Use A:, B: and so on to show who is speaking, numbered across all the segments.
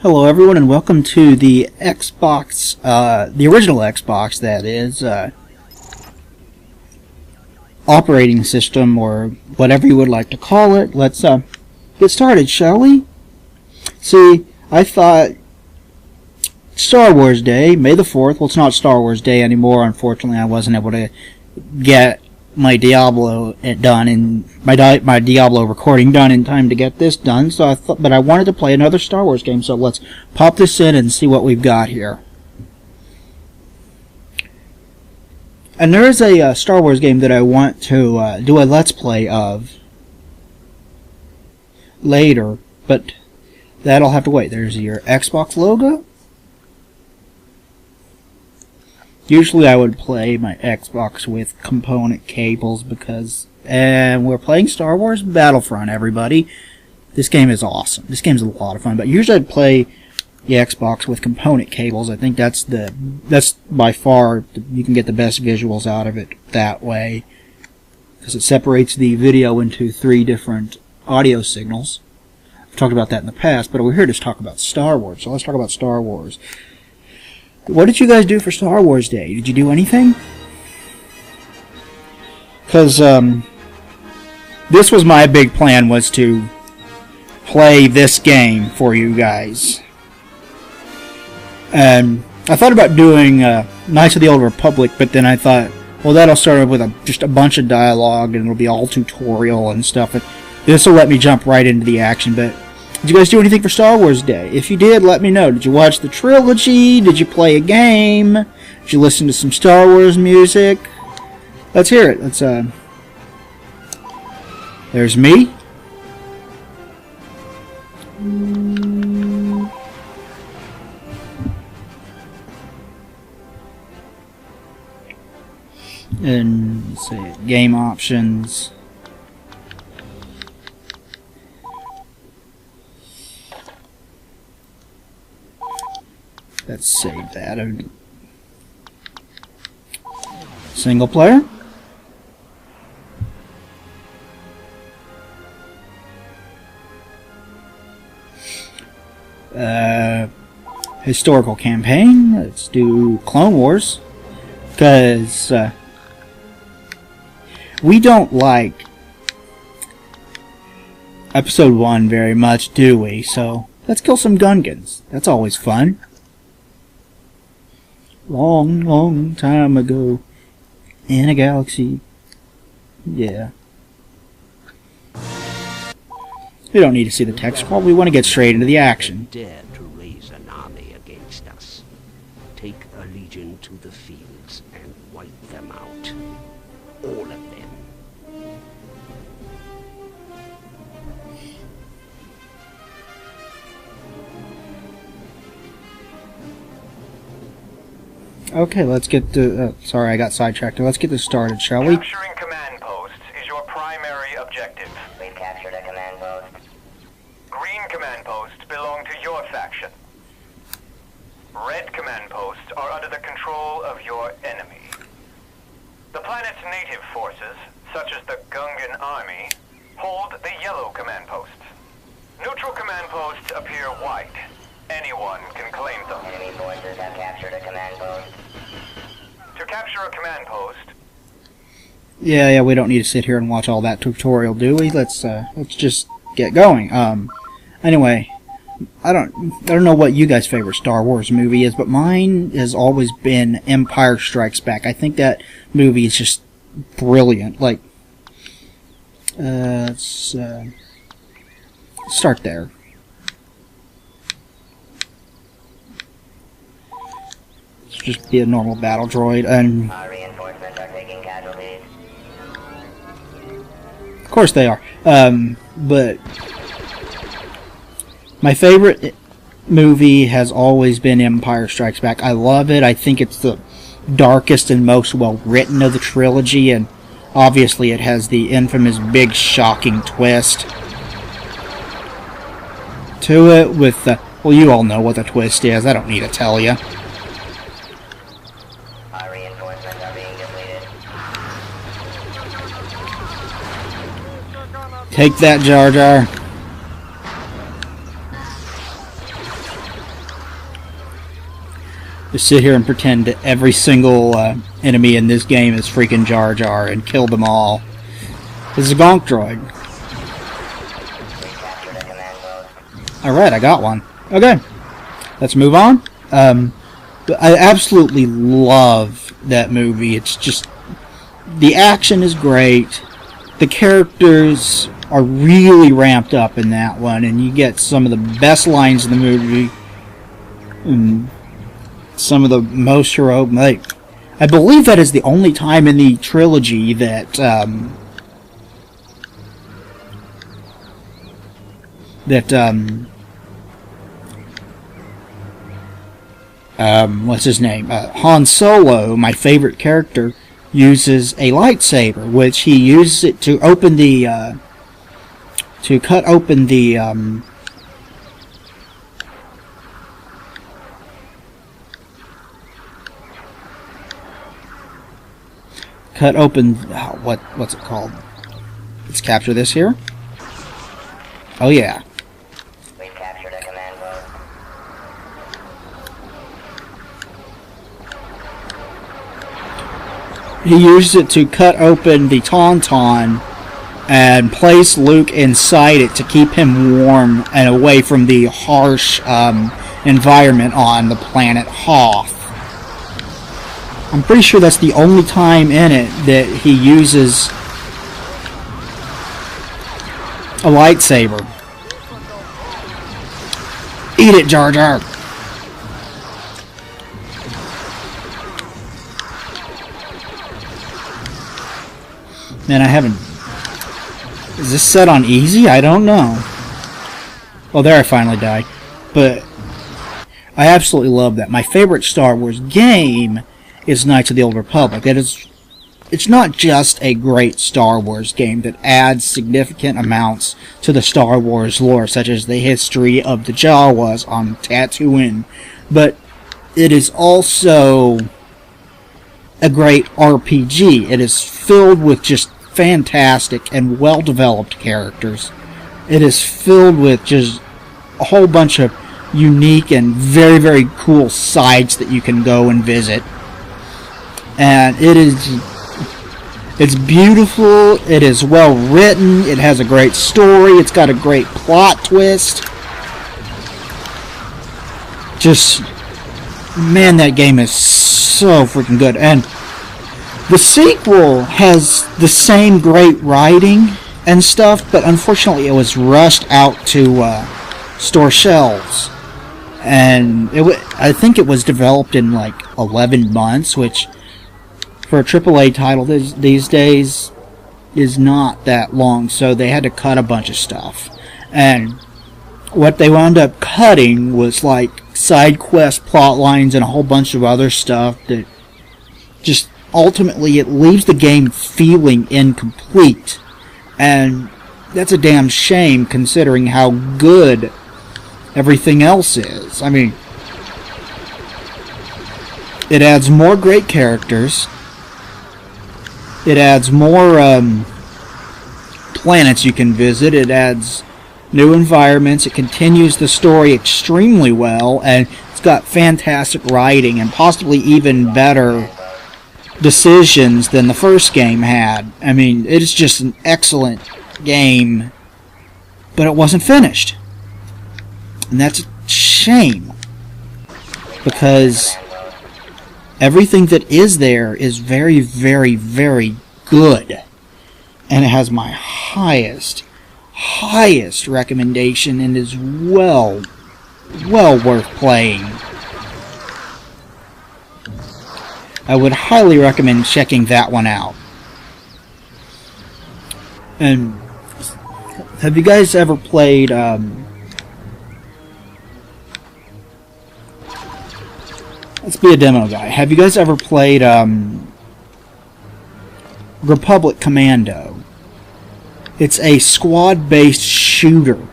A: Hello everyone and welcome to the Xbox, the original Xbox that is, operating system or whatever you would like to call it. Let's get started, shall we? See, I thought Star Wars Day, May the 4th, well it's not Star Wars Day anymore, unfortunately I wasn't able to get my Diablo done and my Diablo recording done in time to get this done. So but I wanted to play another Star Wars game. So let's pop this in and see what we've got here. And there is a Star Wars game that I want to do a Let's Play of later, but that'll have to wait. There's your Xbox logo. Usually I would play my Xbox with component cables because we're playing Star Wars Battlefront, everybody. This game is awesome. This game's a lot of fun, but usually I'd play the Xbox with component cables. I think that's by far, you can get the best visuals out of it that way because it separates the video into 3 different audio signals. I've talked about that in the past, but we're here to talk about Star Wars, so let's talk about Star Wars. What did you guys do for Star Wars Day? Did you do anything? Because this was my big plan, was to play this game for you guys. And I thought about doing Knights of the Old Republic, but then I thought, well, that'll start with just a bunch of dialogue, and it'll be all tutorial and stuff. And this will let me jump right into the action, but did you guys do anything for Star Wars Day? If you did, let me know. Did you watch the trilogy? Did you play a game? Did you listen to some Star Wars music? Let's hear it. Let's there's me. And let's see, game options. Let's save that. Single player. Historical campaign. Let's do Clone Wars. Because we don't like Episode 1 very much, do we? So let's kill some Gungans. That's always fun. Long, long time ago, in a galaxy. Yeah. We don't need to see the text scroll. We want to get straight into the action.
B: Dare to raise an army against us. Take a legion to the fields and wipe them out. All of them.
A: Okay, let's get to... sorry, I got sidetracked. Let's get this started, shall we?
C: Capturing command posts is your primary objective.
D: We've captured a command post.
C: Green command posts belong to your faction. Red command posts are under the control of your enemy. The planet's native forces, such as the Gungan army, hold the yellow command posts. Neutral command posts appear white. Anyone can claim them.
D: Enemy forces have captured a command post.
C: To capture a command post,
A: Yeah, we don't need to sit here and watch all that tutorial, do we? Let's just get going. Anyway, I don't know what you guys' favorite Star Wars movie is, but mine has always been Empire Strikes Back. I think that movie is just brilliant. Like, let's start there. Just be a normal battle droid, and
D: Our reinforcements are taking casualties.
A: of course they are. But my favorite movie has always been Empire Strikes Back. I love it. I think it's the darkest and most well written of the trilogy, and obviously it has the infamous big shocking twist to it with the, well, you all know what the twist is. I don't need to tell you.
D: Our reinforcements are being depleted.
A: Take that, Jar Jar. Just sit here and pretend that every single enemy in this game is freaking Jar Jar and kill them all. This is a Gonk droid.
D: Recaptured a command post.
A: Alright, I got one. Okay, let's move on. I absolutely love that movie. It's just, the action is great. The characters are really ramped up in that one, and you get some of the best lines in the movie. And some of the most heroic. Like, I believe that is the only time in the trilogy that what's his name? Han Solo, my favorite character, uses a lightsaber, which he uses it to open the to cut open the what's it called? Let's capture this here. Oh yeah.
D: We've captured a command post.
A: He uses it to cut open the Tauntaun and place Luke inside it to keep him warm and away from the harsh environment on the planet Hoth. I'm pretty sure that's the only time in it that he uses a lightsaber. Eat it, Jar Jar! Man, I haven't... Is this set on easy? I don't know. Well, there I finally died. But I absolutely love that. My favorite Star Wars game is Knights of the Old Republic. It's not just a great Star Wars game that adds significant amounts to the Star Wars lore, such as the history of the Jawas on Tatooine, but it is also a great RPG. It is filled with just fantastic and well-developed characters. It is filled with just a whole bunch of unique and very, very cool sites that you can go and visit. And it's beautiful, it is well written, it has a great story, it's got a great plot twist. Just, man, that game is so freaking good. And the sequel has the same great writing and stuff, but unfortunately it was rushed out to store shelves. And I think it was developed in like 11 months, which for a AAA title these days is not that long, so they had to cut a bunch of stuff. And what they wound up cutting was like side quest plot lines and a whole bunch of other stuff that just ultimately it leaves the game feeling incomplete. And that's a damn shame considering how good everything else is. I mean, it adds more great characters. It adds more planets you can visit. It adds new environments. It continues the story extremely well, and it's got fantastic writing and possibly even better decisions than the first game had. I mean, it is just an excellent game, but it wasn't finished. And that's a shame, because everything that is there is very, very, very good. And it has my highest recommendation and is well worth playing. I would highly recommend checking that one out. And have you guys ever played let's be a demo guy. Have you guys ever played Republic Commando? It's a squad-based shooter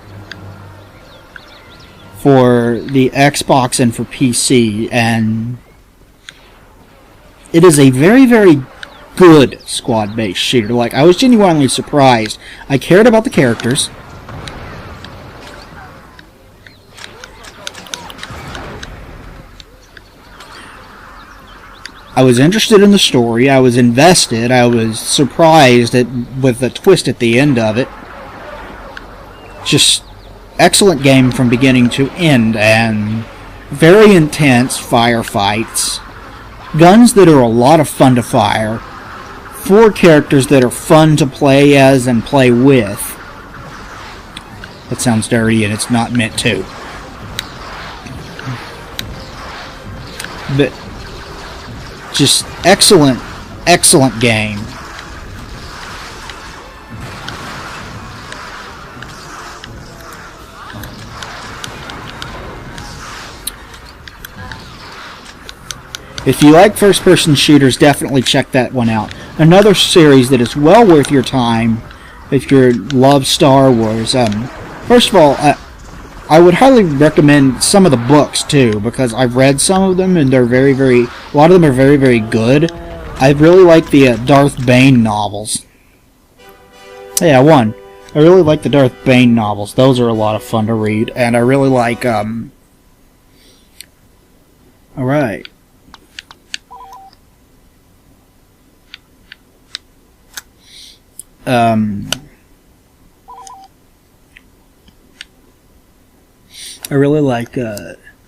A: for the Xbox and for PC, and it is a very, very good squad-based shooter. Like, I was genuinely surprised. I cared about the characters. I was interested in the story. I was invested. I was surprised with the twist at the end of it. Just excellent game from beginning to end, and very intense firefights. Guns that are a lot of fun to fire. 4 characters that are fun to play as and play with. That sounds dirty, and it's not meant to. But just excellent, excellent game. If you like first-person shooters, definitely check that one out. Another series that is well worth your time if you love Star Wars. First of all, I would highly recommend some of the books too, because I've read some of them and they're a lot of them are very, very good. I really like the Darth Bane novels. Yeah, I really like the Darth Bane novels. Those are a lot of fun to read, and I really like alright. I really like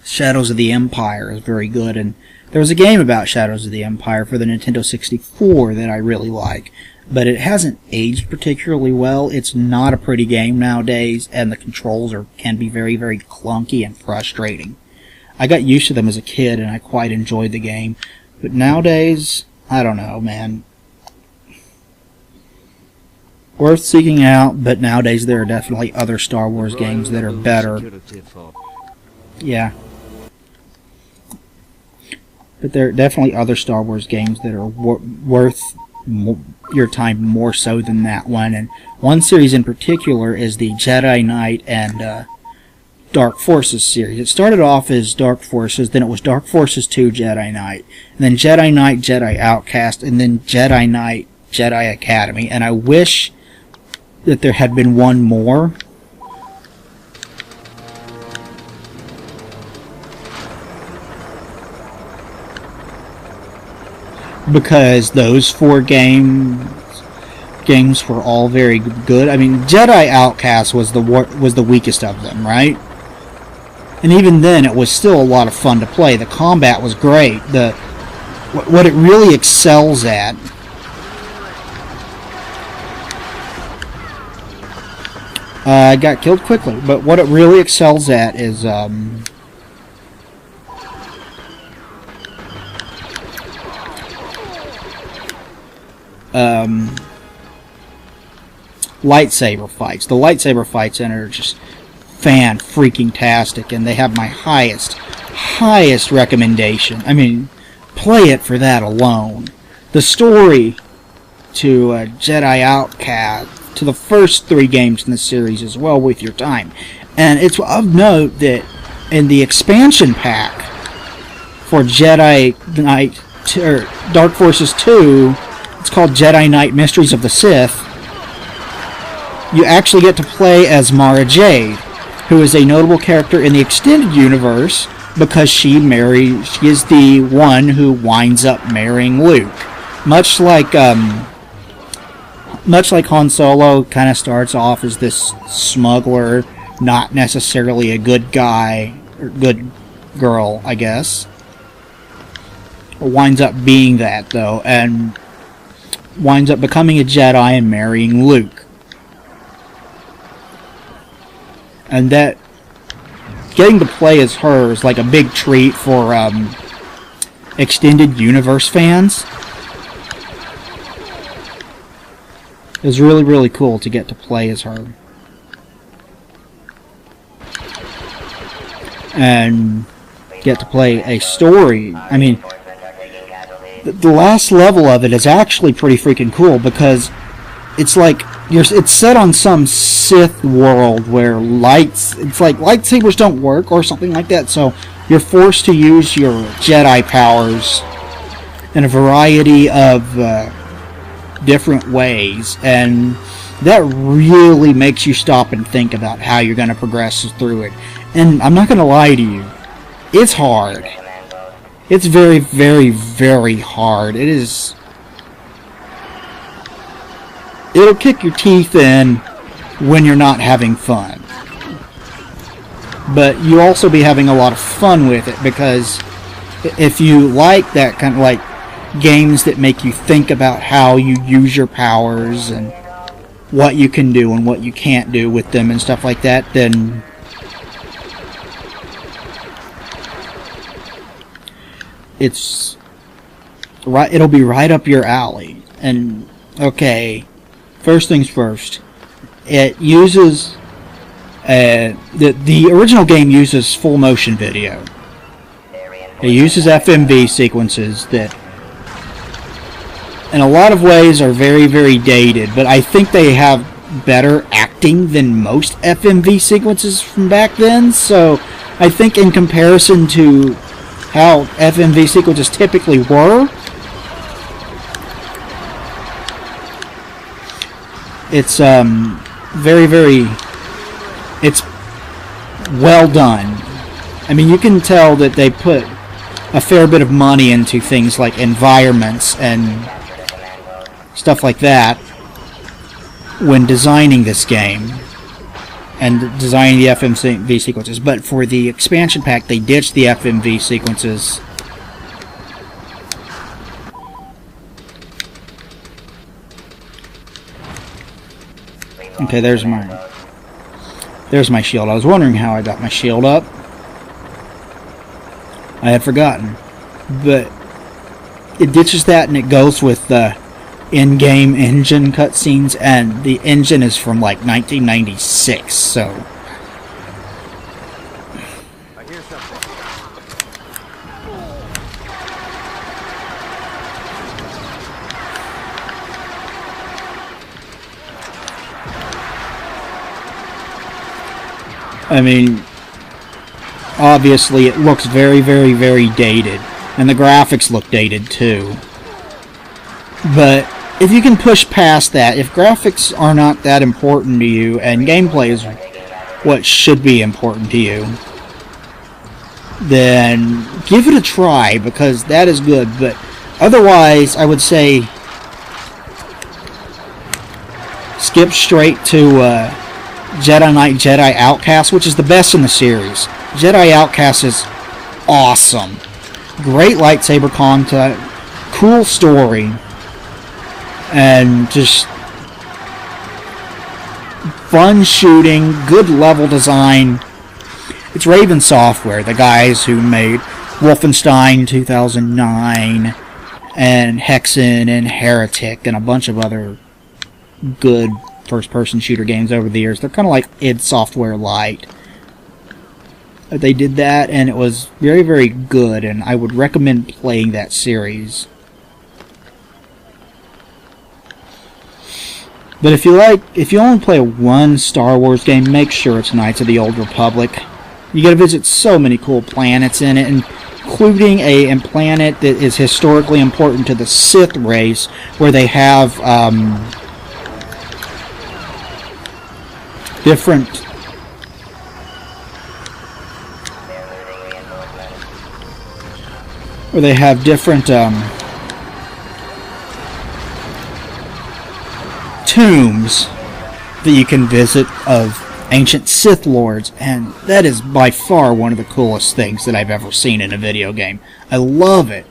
A: Shadows of the Empire is very good, and there was a game about Shadows of the Empire for the Nintendo 64 that I really like, but it hasn't aged particularly well. It's not a pretty game nowadays, and the controls can be very, very clunky and frustrating. I got used to them as a kid, and I quite enjoyed the game, but nowadays, I don't know, man. Worth seeking out, but nowadays there are definitely other Star Wars games that are better. Yeah. But there are definitely other Star Wars games that are worth your time more so than that one. And one series in particular is the Jedi Knight and Dark Forces series. It started off as Dark Forces, then it was Dark Forces 2 Jedi Knight, and then Jedi Knight Jedi Outcast, and then Jedi Knight Jedi Academy. And I wish that there had been one more. Because those 4 games were all very good. I mean, Jedi Outcast was the weakest of them, right? And even then, it was still a lot of fun to play. The combat was great. What it really excels at I got killed quickly, but what it really excels at is lightsaber fights. The lightsaber fights in it are just fan-freaking-tastic, and they have my highest recommendation. I mean, play it for that alone. The story to Jedi Outcast, to the first 3 games in the series, is well worth your time. And it's of note that in the expansion pack for Jedi Knight, or Dark Forces 2, it's called Jedi Knight Mysteries of the Sith, you actually get to play as Mara Jade, who is a notable character in the extended universe because she is the one who winds up marrying Luke. Much like Han Solo kind of starts off as this smuggler, not necessarily a good guy, or good girl, I guess. Winds up being that, though, and winds up becoming a Jedi and marrying Luke. And that, getting to play as her is like a big treat for extended universe fans. It was really, really cool to get to play as her. And get to play a story. I mean, the last level of it is actually pretty freaking cool because it's like it's set on some Sith world where it's like lightsabers don't work or something like that, so you're forced to use your Jedi powers in a variety of different ways, and that really makes you stop and think about how you're going to progress through it. And I'm not going to lie to you, it's hard. It's very, very, very hard. It'll kick your teeth in when you're not having fun. But you'll also be having a lot of fun with it, because if you like that kind of like games that make you think about how you use your powers and what you can do and what you can't do with them and stuff like that, then it'll be right up your alley. And okay, first things first, it uses the original game uses full motion video. It uses FMV sequences that in a lot of ways are very, very dated, but I think they have better acting than most FMV sequences from back then. So I think in comparison to how FMV sequences typically were, it's very, very, it's well done. I mean, you can tell that they put a fair bit of money into things like environments and stuff like that when designing this game and designing the FMV sequences. But for the expansion pack, they ditched the FMV sequences. Okay, there's my shield. I was wondering how I got my shield up. I had forgotten. But it ditches that and it goes with the in-game engine cutscenes, and the engine is from like 1996, so
E: I hear something.
A: I mean, obviously it looks very, very, very dated, and the graphics look dated too. But if you can push past that, if graphics are not that important to you and gameplay is what should be important to you, then give it a try, because that is good. But otherwise, I would say skip straight to Jedi Knight Jedi Outcast, which is the best in the series. Jedi Outcast is awesome. Great lightsaber content, cool story, and just fun shooting, good level design. It's Raven Software, the guys who made Wolfenstein 2009 and Hexen and Heretic and a bunch of other good first-person shooter games over the years. They're kind of like id Software Lite. They did that, and it was very, very good, and I would recommend playing that series. But if you only play one Star Wars game, make sure it's Knights of the Old Republic. You get to visit so many cool planets in it, including a planet that is historically important to the Sith race, where they have different tombs that you can visit of ancient Sith Lords, and that is by far one of the coolest things that I've ever seen in a video game. I love it.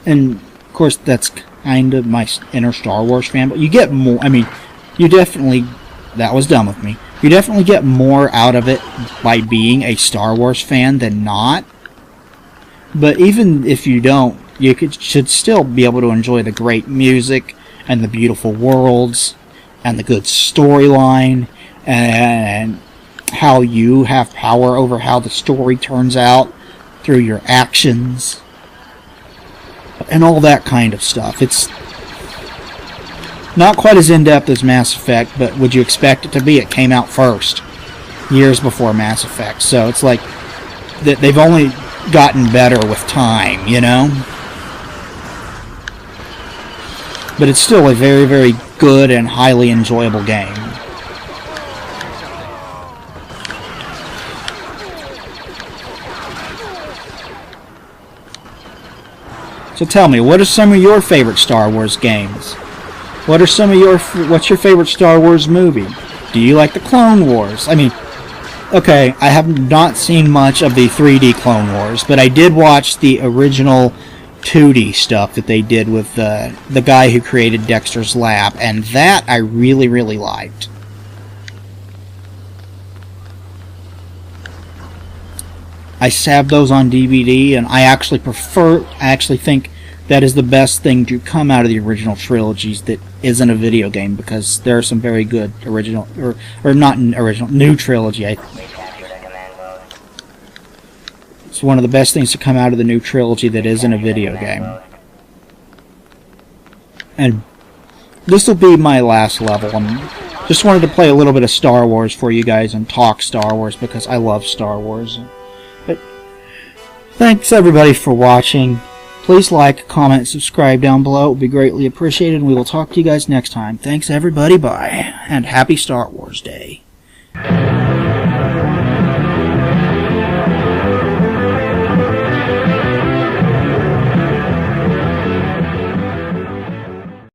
A: And of course that's kind of my inner Star Wars fan, but you get more, I mean, you definitely, that was dumb with me, you definitely get more out of it by being a Star Wars fan than not. But even if you don't, you should still be able to enjoy the great music and the beautiful worlds and the good storyline and how you have power over how the story turns out through your actions and all that kind of stuff. It's not quite as in-depth as Mass Effect, but would you expect it to be? It came out first, years before Mass Effect, so it's like that they've only gotten better with time, you know? But it's still a very, very good and highly enjoyable game. So tell me, what are some of your favorite Star Wars games? What's your favorite Star Wars movie? Do you like the Clone Wars? I mean, okay, I have not seen much of the 3D Clone Wars, but I did watch the original 2D stuff that they did with the guy who created Dexter's Lab, and that I really, really liked. I have those on DVD, and I actually think that is the best thing to come out of the original trilogies that isn't a video game, because there are some very good original, or not original, new trilogy.
D: We captured a command post.
A: It's one of the best things to come out of the new trilogy that isn't a video game. And this will be my last level. I just wanted to play a little bit of Star Wars for you guys and talk Star Wars because I love Star Wars. But thanks everybody for watching. Please like, comment, subscribe down below. It would be greatly appreciated. We will talk to you guys next time. Thanks everybody. Bye. And happy Star Wars Day.